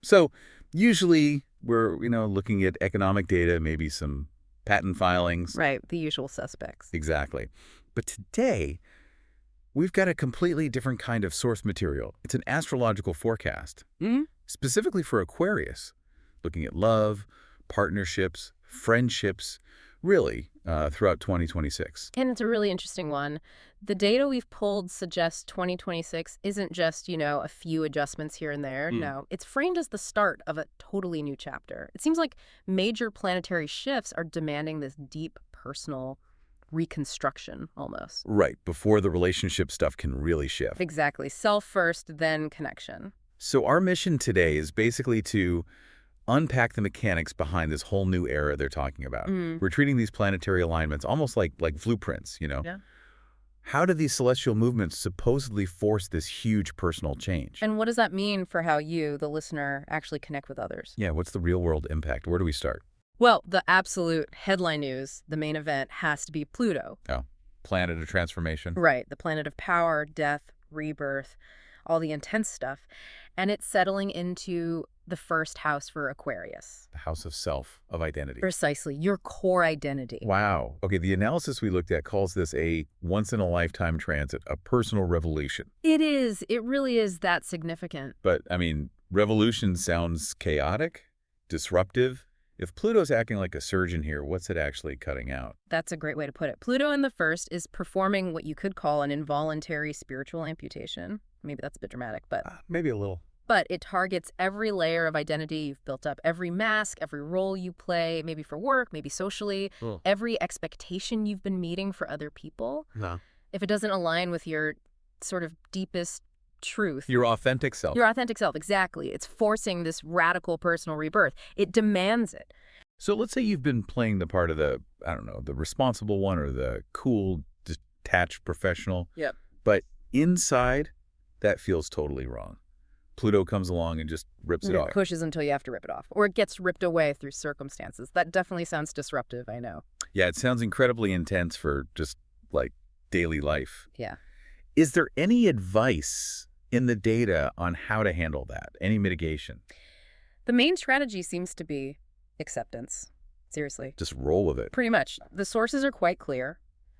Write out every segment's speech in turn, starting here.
So usually we're, looking at economic data, maybe some patent filings. Right, the usual suspects. Exactly. But today, we've got a completely different kind of source material. It's an astrological forecast, specifically for Aquarius, looking at love, partnerships, friendships, really, throughout 2026. And it's a really interesting one. The data we've pulled suggests 2026 isn't just, a few adjustments here and there. No, it's framed as the start of a totally new chapter. It seems like major planetary shifts are demanding this deep personal reconstruction almost. Right, before the relationship stuff can really shift. Exactly. Self first, then connection. So our mission today is basically to unpack the mechanics behind this whole new era they're talking about. We're treating these planetary alignments almost like blueprints, Yeah. How do these celestial movements supposedly force this huge personal change? And what does that mean for how you, the listener, actually connect with others? Yeah, what's the real-world impact? Where do we start? Well, the absolute headline news, the main event, has to be Pluto. Oh, planet of transformation. Right, the planet of power, death, rebirth, all the intense stuff. And it's settling into the first house for Aquarius. The house of self, of identity. Precisely, your core identity. Wow. Okay, the analysis we looked at calls this a once-in-a-lifetime transit, a personal revolution. It is. It really is that significant. But, revolution sounds chaotic, disruptive. If Pluto's acting like a surgeon here, what's it actually cutting out? That's a great way to put it. Pluto in the first is performing what you could call an involuntary spiritual amputation. Maybe that's a bit dramatic, but... Maybe a little. But it targets every layer of identity you've built up, every mask, every role you play, maybe for work, maybe socially, every expectation you've been meeting for other people. No. If it doesn't align with your sort of deepest truth. Your authentic self. Your authentic self, exactly. It's forcing this radical personal rebirth. It demands it. So let's say you've been playing the part of the responsible one or the cool, detached professional. Yep. But inside, that feels totally wrong. Pluto comes along and just rips it off. It pushes until you have to rip it off. Or it gets ripped away through circumstances. That definitely sounds disruptive, I know. Yeah, it sounds incredibly intense for just, daily life. Yeah. Is there any advice in the data on how to handle that? Any mitigation? The main strategy seems to be acceptance. Seriously. Just roll with it. Pretty much. The sources are quite clear.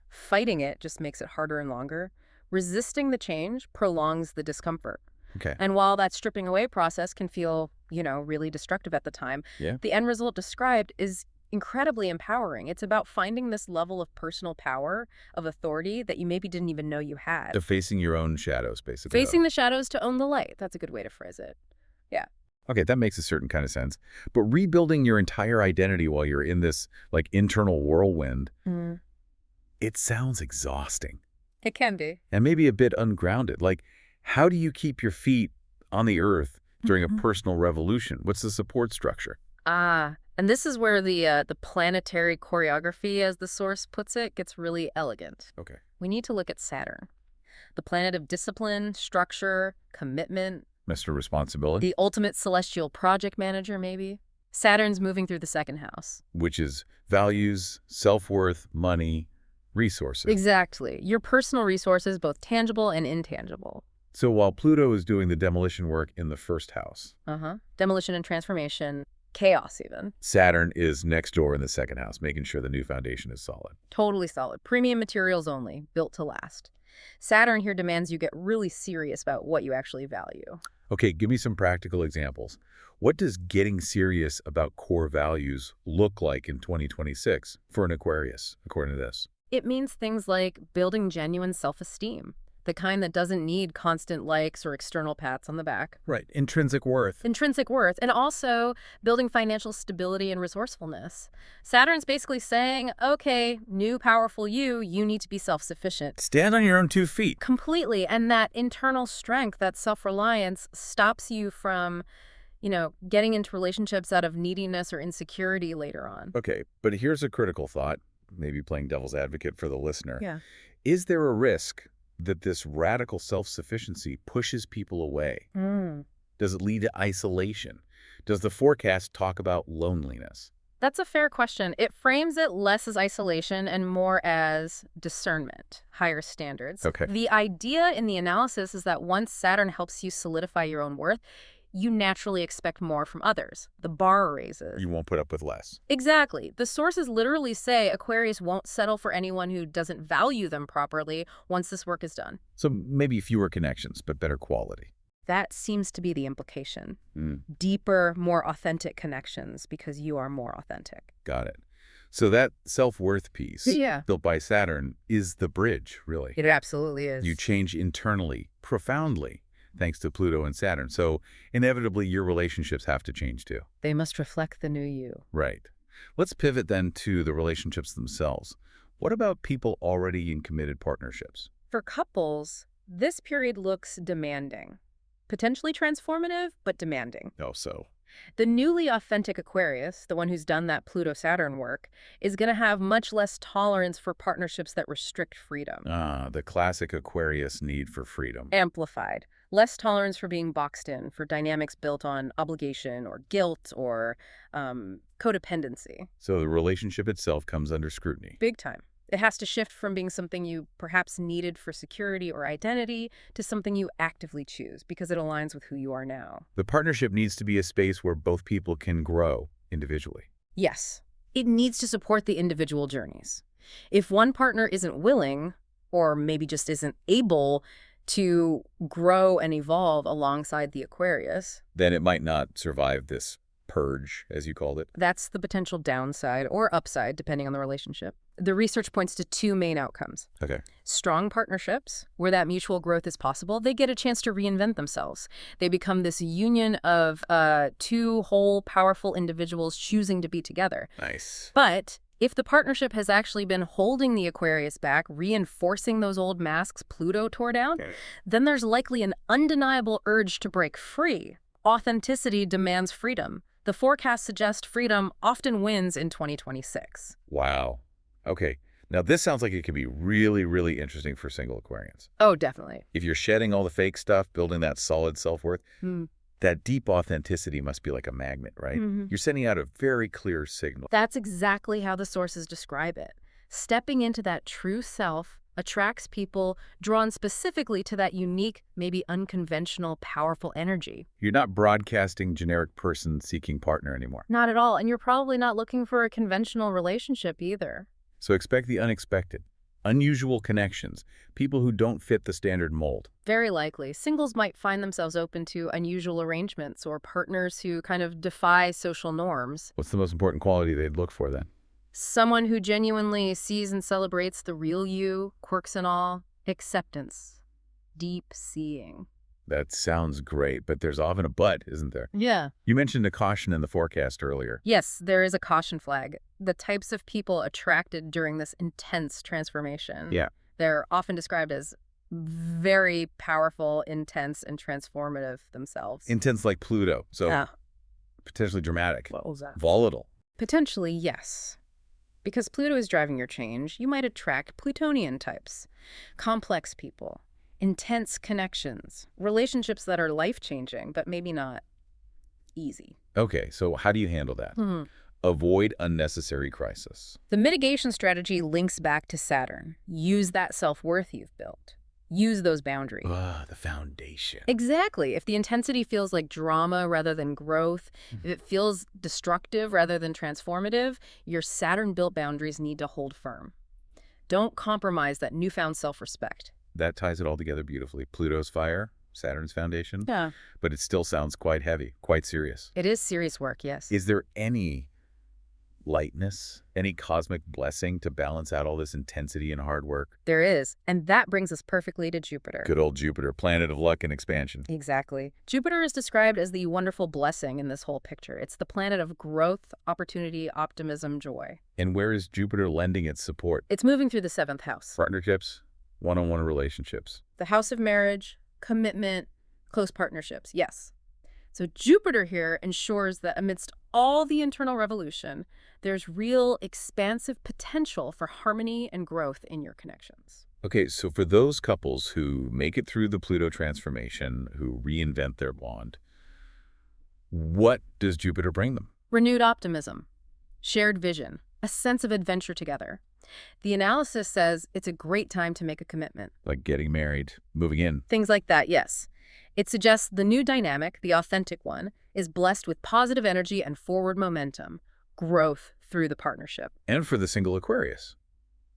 Fighting it just makes it harder and longer. Resisting the change prolongs the discomfort. Okay. And while that stripping away process can feel, really destructive at the time, the end result described is incredibly empowering. It's about finding this level of personal power, of authority that you maybe didn't even know you had. Facing your own shadows, basically. Facing the shadows to own the light. That's a good way to phrase it. Yeah. Okay, that makes a certain kind of sense. But rebuilding your entire identity while you're in this, internal whirlwind, it sounds exhausting. It can be. And maybe a bit ungrounded. How do you keep your feet on the earth during a personal revolution? What's the support structure? And this is where the planetary choreography, as the source puts it, gets really elegant. Okay. We need to look at Saturn, the planet of discipline, structure, commitment. Mr. Responsibility. The ultimate celestial project manager, maybe. Saturn's moving through the second house. Which is values, self-worth, money, resources. Exactly. Your personal resources, both tangible and intangible. So while Pluto is doing the demolition work in the first house. Demolition and transformation, chaos even. Saturn is next door in the second house, making sure the new foundation is solid. Totally solid. Premium materials only, built to last. Saturn here demands you get really serious about what you actually value. Okay, give me some practical examples. What does getting serious about core values look like in 2026 for an Aquarius, according to this? It means things like building genuine self-esteem. The kind that doesn't need constant likes or external pats on the back. Right. Intrinsic worth. Intrinsic worth. And also building financial stability and resourcefulness. Saturn's basically saying, okay, new powerful you need to be self-sufficient. Stand on your own 2 feet. Completely. And that internal strength, that self-reliance, stops you from, getting into relationships out of neediness or insecurity later on. Okay, but here's a critical thought, maybe playing devil's advocate for the listener. Yeah. Is there a risk that this radical self-sufficiency pushes people away? Does it lead to isolation? Does the forecast talk about loneliness? That's a fair question. It frames it less as isolation and more as discernment, higher standards. Okay. The idea in the analysis is that once Saturn helps you solidify your own worth, you naturally expect more from others. The bar raises. You won't put up with less. Exactly. The sources literally say Aquarius won't settle for anyone who doesn't value them properly once this work is done. So maybe fewer connections, but better quality. That seems to be the implication. Deeper, more authentic connections because you are more authentic. Got it. So that self-worth piece built by Saturn is the bridge, really. It absolutely is. You change internally, profoundly, thanks to Pluto and Saturn. So inevitably, your relationships have to change too. They must reflect the new you. Right. Let's pivot then to the relationships themselves. What about people already in committed partnerships? For couples, this period looks demanding. Potentially transformative, but demanding. Oh, so? The newly authentic Aquarius, the one who's done that Pluto-Saturn work, is going to have much less tolerance for partnerships that restrict freedom. Ah, the classic Aquarius need for freedom. Amplified. Less tolerance for being boxed in, for dynamics built on obligation or guilt or codependency. So the relationship itself comes under scrutiny. Big time. It has to shift from being something you perhaps needed for security or identity to something you actively choose because it aligns with who you are now. The partnership needs to be a space where both people can grow individually. Yes. It needs to support the individual journeys. If one partner isn't willing, or maybe just isn't able to grow and evolve alongside the Aquarius, then it might not survive this purge, as you called it. That's the potential downside or upside, depending on the relationship. The research points to two main outcomes. Okay. Strong partnerships, where that mutual growth is possible, they get a chance to reinvent themselves. They become this union of two whole, powerful individuals choosing to be together. Nice. But if the partnership has actually been holding the Aquarius back, reinforcing those old masks Pluto tore down, then there's likely an undeniable urge to break free. Authenticity demands freedom. The forecasts suggest freedom often wins in 2026. Wow. Okay. Now, this sounds like it could be really, really interesting for single Aquarians. Oh, definitely. If you're shedding all the fake stuff, building that solid self-worth, that deep authenticity must be like a magnet, right? You're sending out a very clear signal. That's exactly how the sources describe it. Stepping into that true self attracts people drawn specifically to that unique, maybe unconventional, powerful energy. You're not broadcasting generic person-seeking partner anymore. Not at all, and you're probably not looking for a conventional relationship either. So expect the unexpected, unusual connections, people who don't fit the standard mold. Very likely. Singles might find themselves open to unusual arrangements or partners who kind of defy social norms. What's the most important quality they'd look for then? Someone who genuinely sees and celebrates the real you, quirks and all. Acceptance. Deep seeing. That sounds great, but there's often a but, isn't there? Yeah. You mentioned a caution in the forecast earlier. Yes, there is a caution flag. The types of people attracted during this intense transformation. Yeah. They're often described as very powerful, intense, and transformative themselves. Intense like Pluto, so potentially dramatic. What was that? Volatile. Potentially, yes. Because Pluto is driving your change, you might attract Plutonian types. Complex people. Intense connections. Relationships that are life-changing, but maybe not easy. Okay, so how do you handle that? Avoid unnecessary crisis. The mitigation strategy links back to Saturn. Use that self-worth you've built. Use those boundaries. The foundation. Exactly. If the intensity feels like drama rather than growth, if it feels destructive rather than transformative, your Saturn-built boundaries need to hold firm. Don't compromise that newfound self-respect. That ties it all together beautifully. Pluto's fire, Saturn's foundation. Yeah. But it still sounds quite heavy, quite serious. It is serious work, yes. Is there any lightness, any cosmic blessing to balance out all this intensity and hard work? There is, and that brings us perfectly to Jupiter. Good old Jupiter, planet of luck and expansion. Exactly. Jupiter is described as the wonderful blessing in this whole picture. It's the planet of growth, opportunity, optimism, joy. And where is Jupiter lending its support? It's moving through the 7th house. Partnerships, one-on-one relationships. The house of marriage, commitment, close partnerships, yes. So Jupiter here ensures that amidst all the internal revolution, there's real expansive potential for harmony and growth in your connections. Okay, so for those couples who make it through the Pluto transformation, who reinvent their bond, what does Jupiter bring them? Renewed optimism, shared vision, a sense of adventure together. The analysis says it's a great time to make a commitment. Like getting married, moving in. Things like that, yes. It suggests the new dynamic, the authentic one, is blessed with positive energy and forward momentum, growth through the partnership. And for the single Aquarius,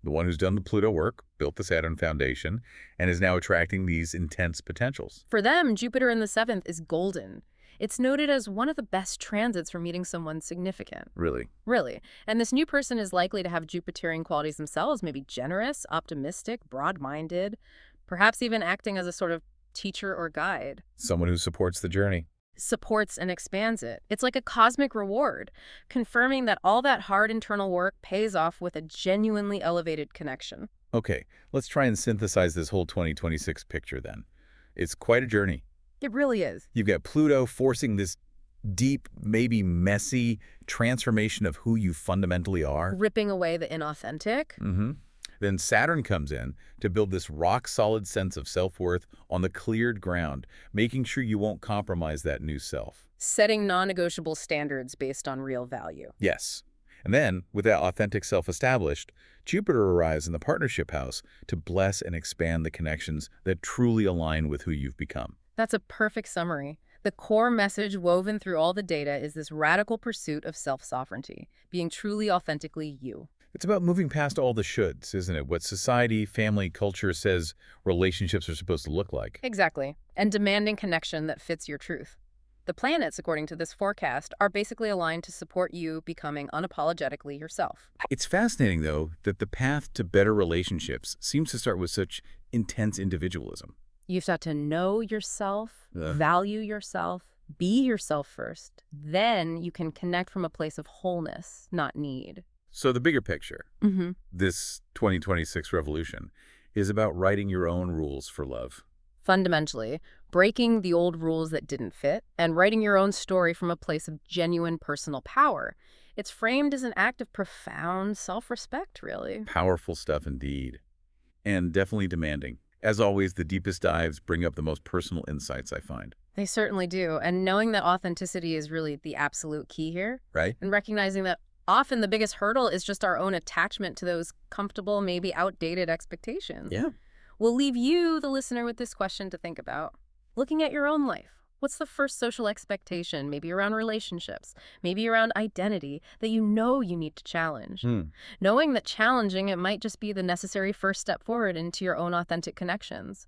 the one who's done the Pluto work, built the Saturn foundation, and is now attracting these intense potentials. For them, Jupiter in the 7th is golden. It's noted as one of the best transits for meeting someone significant. Really? Really. And this new person is likely to have Jupiterian qualities themselves, maybe generous, optimistic, broad-minded, perhaps even acting as a sort of teacher or guide. Someone who supports the journey. Supports and expands it. It's like a cosmic reward, confirming that all that hard internal work pays off with a genuinely elevated connection. Okay, let's try and synthesize this whole 2026 picture then. It's quite a journey. It really is. You've got Pluto forcing this deep, maybe messy transformation of who you fundamentally are. Ripping away the inauthentic. Then Saturn comes in to build this rock-solid sense of self-worth on the cleared ground, making sure you won't compromise that new self. Setting non-negotiable standards based on real value. Yes. And then, with that authentic self established, Jupiter arrives in the partnership house to bless and expand the connections that truly align with who you've become. That's a perfect summary. The core message woven through all the data is this radical pursuit of self-sovereignty, being truly authentically you. It's about moving past all the shoulds, isn't it? What society, family, culture says relationships are supposed to look like. Exactly. And demanding connection that fits your truth. The planets, according to this forecast, are basically aligned to support you becoming unapologetically yourself. It's fascinating, though, that the path to better relationships seems to start with such intense individualism. You've got to know yourself, value yourself, be yourself first. Then you can connect from a place of wholeness, not need. So the bigger picture, this 2026 revolution, is about writing your own rules for love. Fundamentally, breaking the old rules that didn't fit and writing your own story from a place of genuine personal power. It's framed as an act of profound self-respect, really. Powerful stuff indeed. And definitely demanding. As always, the deepest dives bring up the most personal insights, I find. They certainly do. And knowing that authenticity is really the absolute key here. Right? And recognizing that often the biggest hurdle is just our own attachment to those comfortable, maybe outdated expectations. Yeah. We'll leave you, the listener, with this question to think about. Looking at your own life, what's the first social expectation, maybe around relationships, maybe around identity, that you know you need to challenge? Knowing that challenging it might just be the necessary first step forward into your own authentic connections.